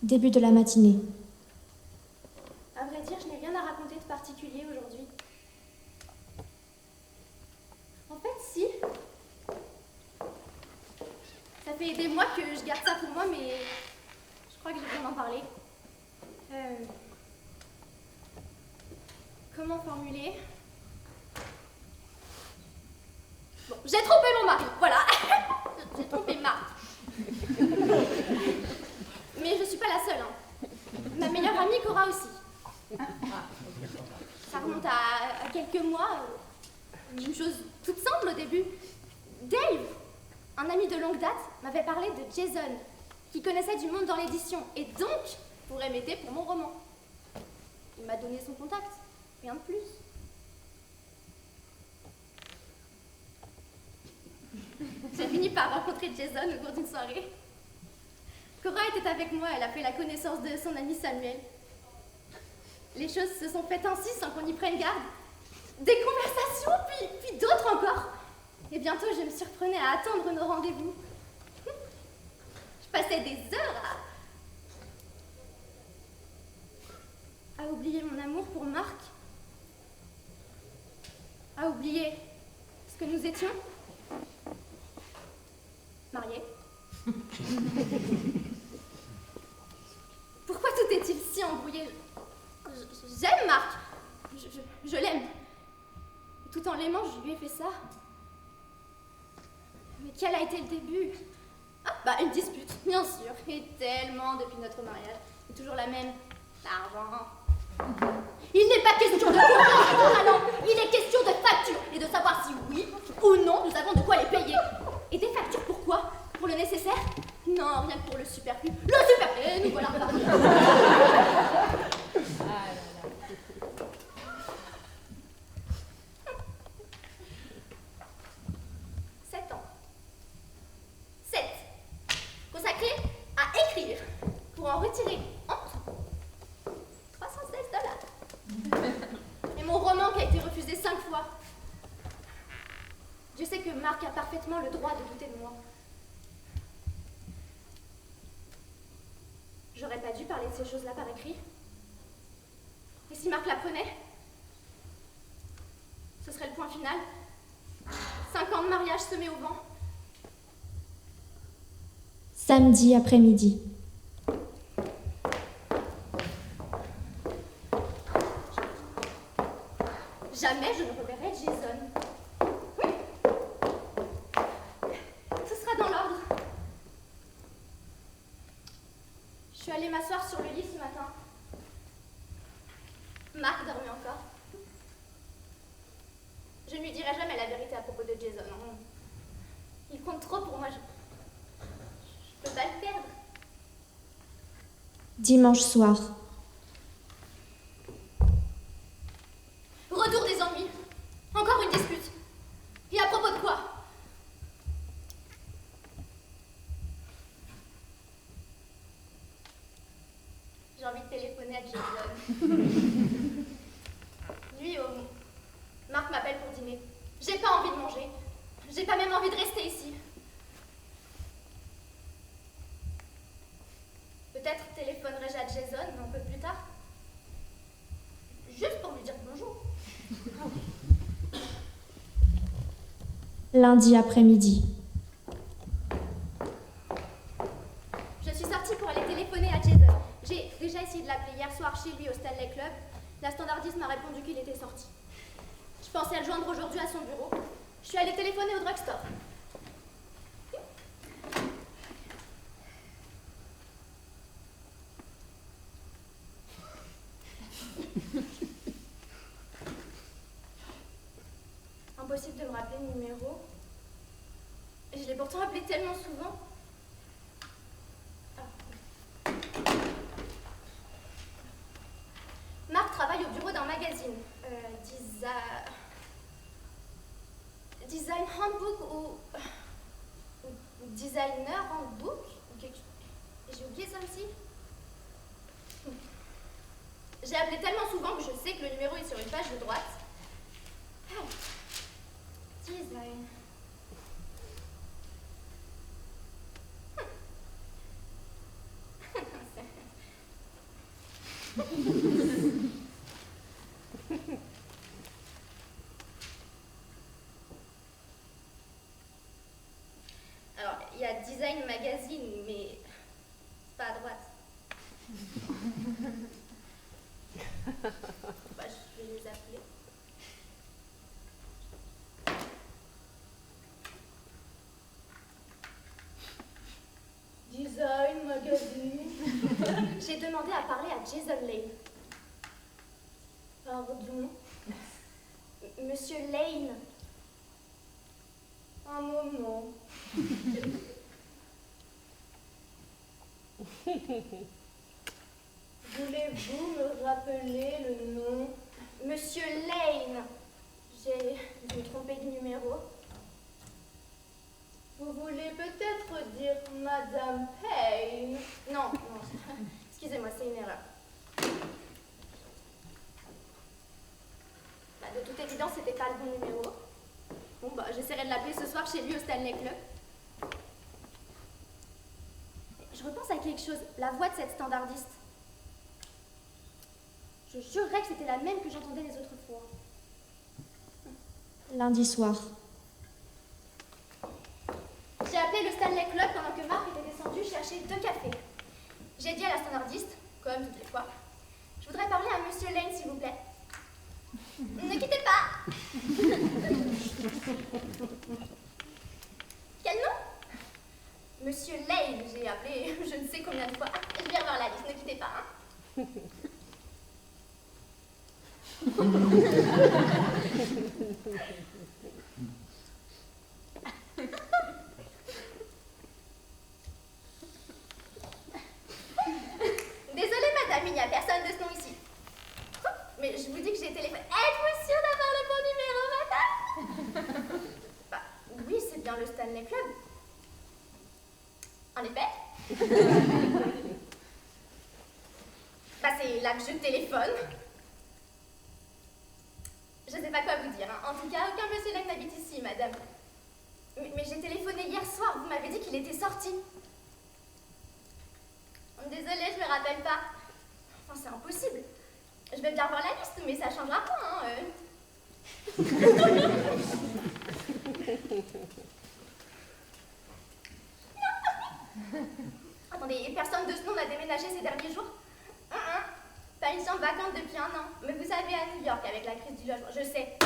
Début de la matinée. À vrai dire, je n'ai rien à raconter de particulier aujourd'hui. En fait, si. Ça fait des mois que je garde ça pour moi, mais je crois que j'ai besoin d'en parler. Comment formuler? Bon, j'ai trompé mon mari, voilà. J'ai trompé Marc. Mais je suis pas la seule, hein. Ma meilleure amie Cora aussi. Ça remonte à quelques mois. Une chose toute simple au début. Dave, un ami de longue date, m'avait parlé de Jason, qui connaissait du monde dans l'édition, et donc pourrait m'aider pour mon roman. Il m'a donné son contact, rien de plus. J'ai fini par rencontrer Jason au cours d'une soirée. Cora était avec moi, elle a fait la connaissance de son ami Samuel. Les choses se sont faites ainsi sans qu'on y prenne garde. Des conversations, puis d'autres encore. Et bientôt, je me surprenais à attendre nos rendez-vous. Je passais des heures à oublier mon amour pour Marc. À oublier ce que nous étions. Mariés. Pourquoi tout est-il si embrouillé? J'aime Marc. Je l'aime. Tout en l'aimant, je lui ai fait ça. Mais quel a été le début? Une dispute, bien sûr. Et tellement depuis notre mariage. Et toujours la même. L'argent. Il n'est pas question de courant, il est question de factures. Et de savoir si oui ou non nous avons de quoi les payer. Et des factures pourquoi? Pour le nécessaire? Non, rien que pour le superflu. Le superflu, nous voilà repartis. 7 ans. 7. Consacré à écrire. Pour en retirer en tout $316. Et mon roman qui a été refusé 5 fois. Je sais que Marc a parfaitement le droit de douter de moi. J'aurais pas dû parler de ces choses-là par écrit. Et si Marc l'apprenait, ce serait le point final. 5 ans de mariage semés au vent. Samedi après-midi. Jamais je ne reverrai Jason. Oui. Ce sera dans l'ordre. Je suis allée m'asseoir sur le lit ce matin. Marc dormait encore. Je ne lui dirai jamais la vérité à propos de Jason. Il compte trop pour moi. Je peux pas le perdre. Dimanche soir. Retour des ennuis. Encore une dispute. Et à propos de quoi? J'ai envie de téléphoner à Jason. Lui, Marc m'appelle pour dîner. J'ai pas envie de manger. J'ai pas même envie de rester ici. Peut-être téléphonerai-je à Jason un peu plus tard. Juste pour lui dire bonjour. Lundi après-midi. Je suis sortie pour aller téléphoner à Jason. J'ai déjà essayé de l'appeler hier soir chez lui au Stanley Club. La standardiste m'a répondu qu'il était sorti. Je pensais à le joindre aujourd'hui à son bureau. Je suis allée téléphoner au drugstore. Impossible de me rappeler le numéro. Je l'ai pourtant appelé tellement souvent. Marc travaille au bureau d'un magazine. Design Handbook ou Designer Handbook. J'ai oublié ça aussi. J'ai appelé tellement souvent que je sais que le numéro est sur une page de droite. Design. Alors, il y a Design Magazine, mais c'est pas à droite. Bah, je vais les appeler. Design Magazine. J'ai demandé à parler à Jason Lane. Pardon? Monsieur Lane. Un moment. Voulez-vous me rappeler le nom? Monsieur Lane. J'ai dû me tromper de numéro. Vous voulez peut-être dire Madame Payne? Non, non. Excusez-moi, c'est une erreur. Bah, de toute évidence, c'était pas le bon numéro. Bon, bah, j'essaierai de l'appeler ce soir chez lui au Stanley Club. Je repense à quelque chose. La voix de cette standardiste. Je jurerais que c'était la même que j'entendais les autres fois. Lundi soir. J'ai appelé le Stanley Club pendant que Marc était descendu chercher 2 cafés. J'ai dit à la standardiste, comme toutes les fois, je voudrais parler à Monsieur Lane, s'il vous plaît. Ne quittez pas. Quel nom? Monsieur Lane, j'ai appelé je ne sais combien de fois. Je vais revoir la liste, ne quittez pas. Hein. Désolée madame, il n'y a personne de ce nom ici. Mais je vous dis que j'ai téléphoné. Êtes-vous sûre d'avoir le bon numéro, madame? Bah oui, c'est bien le Stanley Club. En effet. Bah c'est là que je téléphone. Je sais pas quoi vous dire, hein. En tout cas, aucun monsieur Lane n'habite ici, madame. Mais j'ai téléphoné hier soir, vous m'avez dit qu'il était sorti. Désolée, je me rappelle pas. Enfin, c'est impossible. Je vais bien voir la liste, mais ça changera pas, hein. Attendez, personne de ce nom n'a déménagé ces derniers jours? Pas une chambre vacante depuis 1 an. Mais vous savez, à New York, avec la crise du logement, je sais.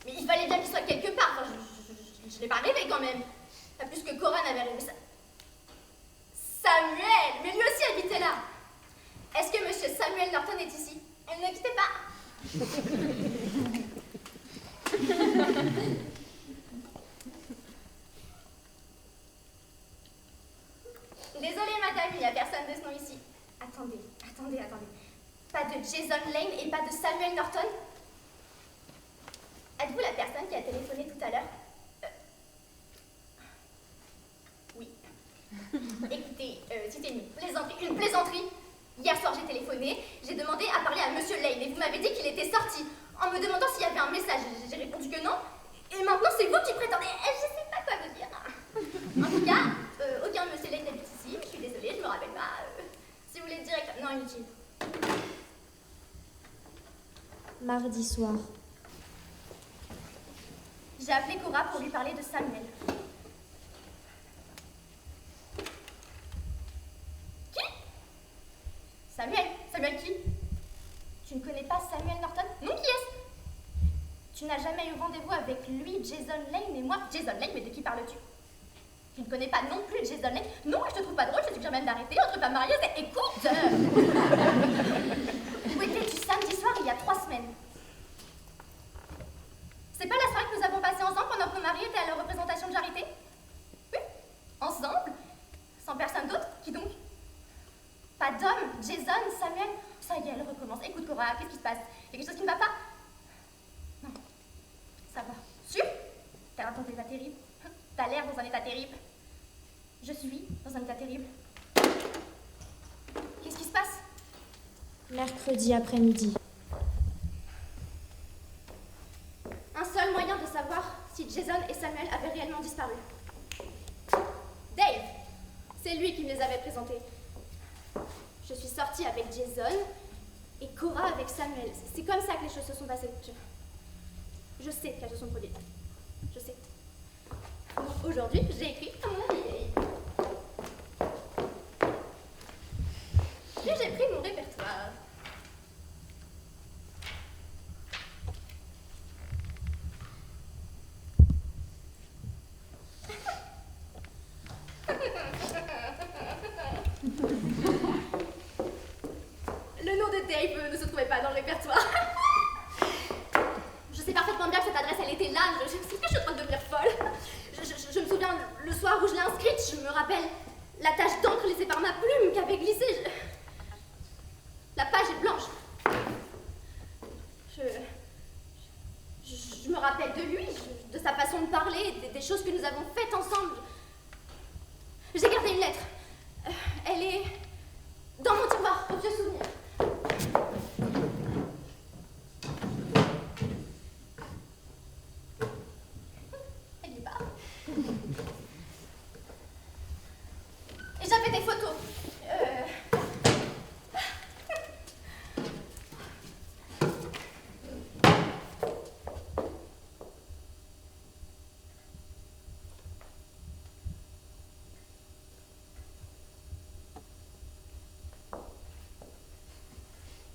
Mais il fallait bien qu'il soit quelque part. Enfin, je l'ai pas rêvé quand même. Pas plus que Cora n'avait rêvé ça. Samuel! Mais lui aussi habitait là. Est-ce que monsieur Samuel Norton est ici? Ne quittez pas. Désolée madame, il n'y a personne de ce nom ici. Attendez. Pas de Jason Lane et pas de Samuel Norton? Êtes-vous la personne qui a téléphoné tout à l'heure? Oui. Écoutez, c'était une plaisanterie. Hier soir j'ai téléphoné, j'ai demandé à parler à monsieur Lane et vous m'avez dit qu'il était sorti. En me demandant s'il y avait un message, j'ai répondu que non. Et maintenant c'est vous qui prétendez. Je sais pas quoi vous dire. En tout cas, aucun monsieur Lane n'habite ici, mais je suis désolée, je me rappelle pas. Si vous voulez direct. Non, inutile. Mardi soir. J'ai appelé Cora pour lui parler de Samuel. Qui? Samuel qui? Tu ne connais pas Samuel Norton? Non, qui est-ce? Tu n'as jamais eu rendez-vous avec lui, Jason Lane et moi? Jason Lane, mais de qui parles-tu? Tu ne connais pas non plus Jason Lane? Non, je te trouve pas drôle, je te suggère même d'arrêter entre femmes mariées. Écoute! Où étais-tu samedi soir il y a 3 semaines? C'est pas la soirée que nous avons passée ensemble pendant que nos maris étaient à leur représentation de charité? Oui, ensemble, sans personne d'autre. Qui donc? Pas d'homme, Jason, Samuel. Ça y est, elle recommence. Écoute Cora, qu'est-ce qui se passe? Il y a quelque chose qui ne va pas? Non, ça va. Sûr? T'as l'air dans un état terrible. T'as l'air dans un état terrible. Je suis dans un état terrible. Qu'est-ce qui se passe? Mercredi après-midi. Un seul moyen de savoir si Jason et Samuel avaient réellement disparu. Dave! C'est lui qui me les avait présentés. sorti avec Jason et Cora avec Samuel. C'est comme ça que les choses se sont passées. Je sais qu'elles se sont produites. Je sais. Donc aujourd'hui, j'ai écrit à mon vieil. Et j'ai pris mon répertoire. Le nom de Dave ne se trouvait pas dans le répertoire. Je sais parfaitement bien que cette adresse, elle était là. Je sais que je suis en train de devenir folle. Je me souviens le soir où je l'ai inscrite, je me rappelle la tache d'encre laissée par ma plume qui avait glissé. La page est blanche. Je me rappelle de lui, de sa façon de parler, des choses que nous avons faites ensemble. J'ai gardé une lettre. Elle est dans mon tiroir, au vieux souvenir. Elle y va. Et j'avais des photos.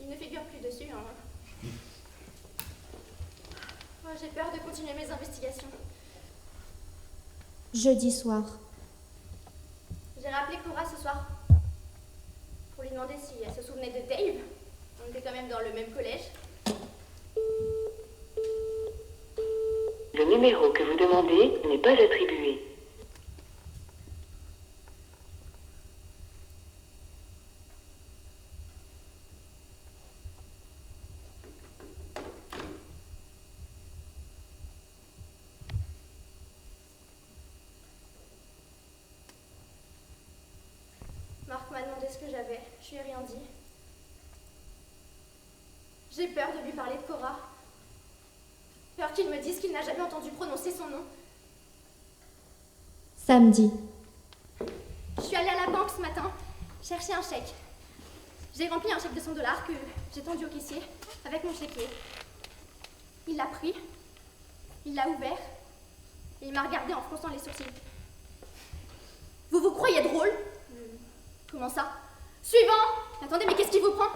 Il ne figure plus dessus, hein. Oh, j'ai peur de continuer mes investigations. Jeudi soir. J'ai rappelé Cora ce soir pour lui demander si elle se souvenait de Dave. On était quand même dans le même collège. Le numéro que vous demandez n'est pas attribué. Marc m'a demandé ce que j'avais. Je lui ai rien dit. J'ai peur de lui parler de Cora. Peur qu'il me dise qu'il n'a jamais entendu prononcer son nom. Samedi. Je suis allée à la banque ce matin chercher un chèque. J'ai rempli un chèque de $100 que j'ai tendu au caissier avec mon chéquier. Il l'a pris, il l'a ouvert et il m'a regardé en fronçant les sourcils. Vous vous croyez drôle? Comment ça? Suivant! Attendez, mais qu'est-ce qui vous prend?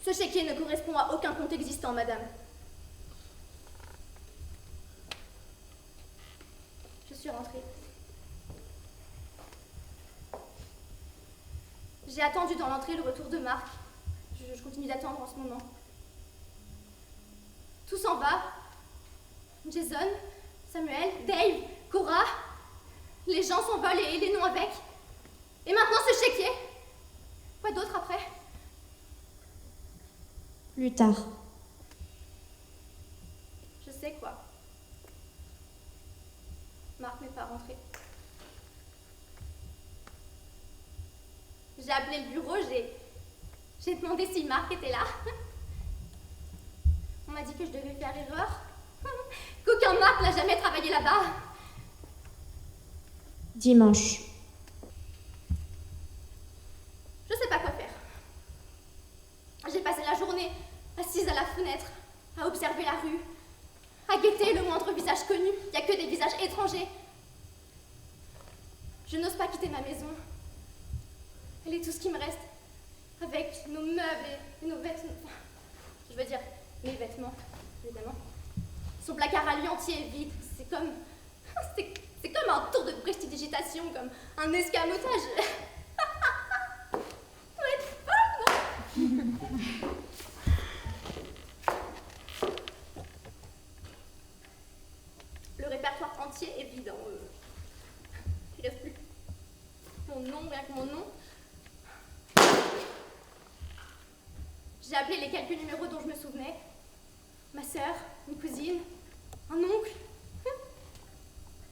Ce chéquier ne correspond à aucun compte existant, madame. Je suis rentrée. J'ai attendu dans l'entrée le retour de Marc. Je continue d'attendre en ce moment. Tout s'en va. Jason, Samuel, Dave, Cora. Les gens s'envolent et les noms avec. Et maintenant ce chéquier. Quoi d'autre après? Plus tard. Je sais quoi. Marc n'est pas rentré. J'ai appelé le bureau, j'ai demandé si Marc était là. On m'a dit que je devais faire erreur. Qu'aucun Marc n'a jamais travaillé là-bas. Dimanche. Je sais pas quoi faire. J'ai passé la journée assise à la fenêtre, à observer la rue, à guetter le moindre visage connu. Il n'y a que des visages étrangers. Je n'ose pas quitter ma maison. Elle est tout ce qui me reste. Avec nos meubles et nos vêtements. Je veux dire, mes vêtements, évidemment. Son placard à lui entier est vide. C'est comme un tour de prestidigitation, comme un escamotage. On va être folle, non? Le répertoire entier est vide. Il reste plus mon nom, rien que mon nom. J'ai appelé les quelques numéros dont je me souvenais. Ma sœur, une cousine, un oncle.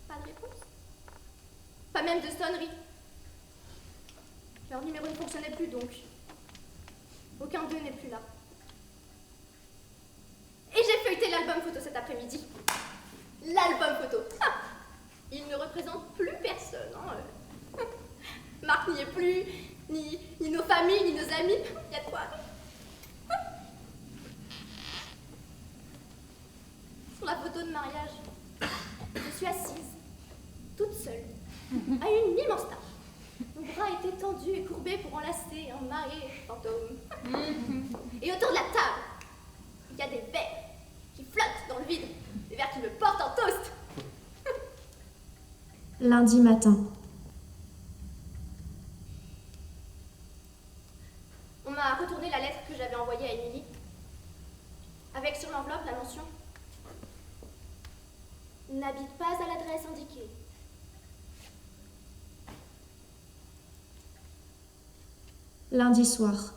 Pas de réponse. Pas même de sonnerie. Leur numéro ne fonctionnait plus donc. Aucun d'eux n'est plus là. Et j'ai feuilleté l'album photo cet après-midi. L'album photo. Il ne représente plus personne. Hein. Marc n'y est plus, ni nos familles, ni nos amis. Il y a de quoi. Sur la photo de mariage, je suis assise, toute seule, à une immense table. Mon bras était tendu et courbé pour enlacer un mari fantôme. Et autour de la table, il y a des verres qui flottent dans le vide, des verres qui me portent en toast. Lundi matin. On m'a retourné la lettre que j'avais envoyée à Émilie, avec sur l'enveloppe la mention « N'habite pas à l'adresse indiquée ». Lundi soir.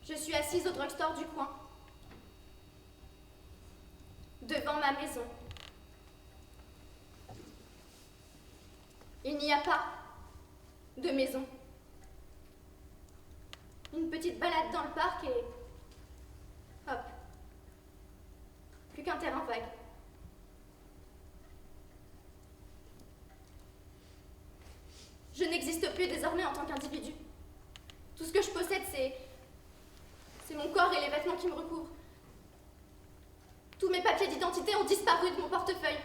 Je suis assise au drugstore du coin, devant ma maison. Il n'y a pas de maison. Une petite balade dans le parc et... hop. Plus qu'un terrain vague. Je n'existe plus désormais en tant qu'individu. Tout ce que je possède, c'est mon corps et les vêtements qui me recouvrent. Tous mes papiers d'identité ont disparu de mon portefeuille.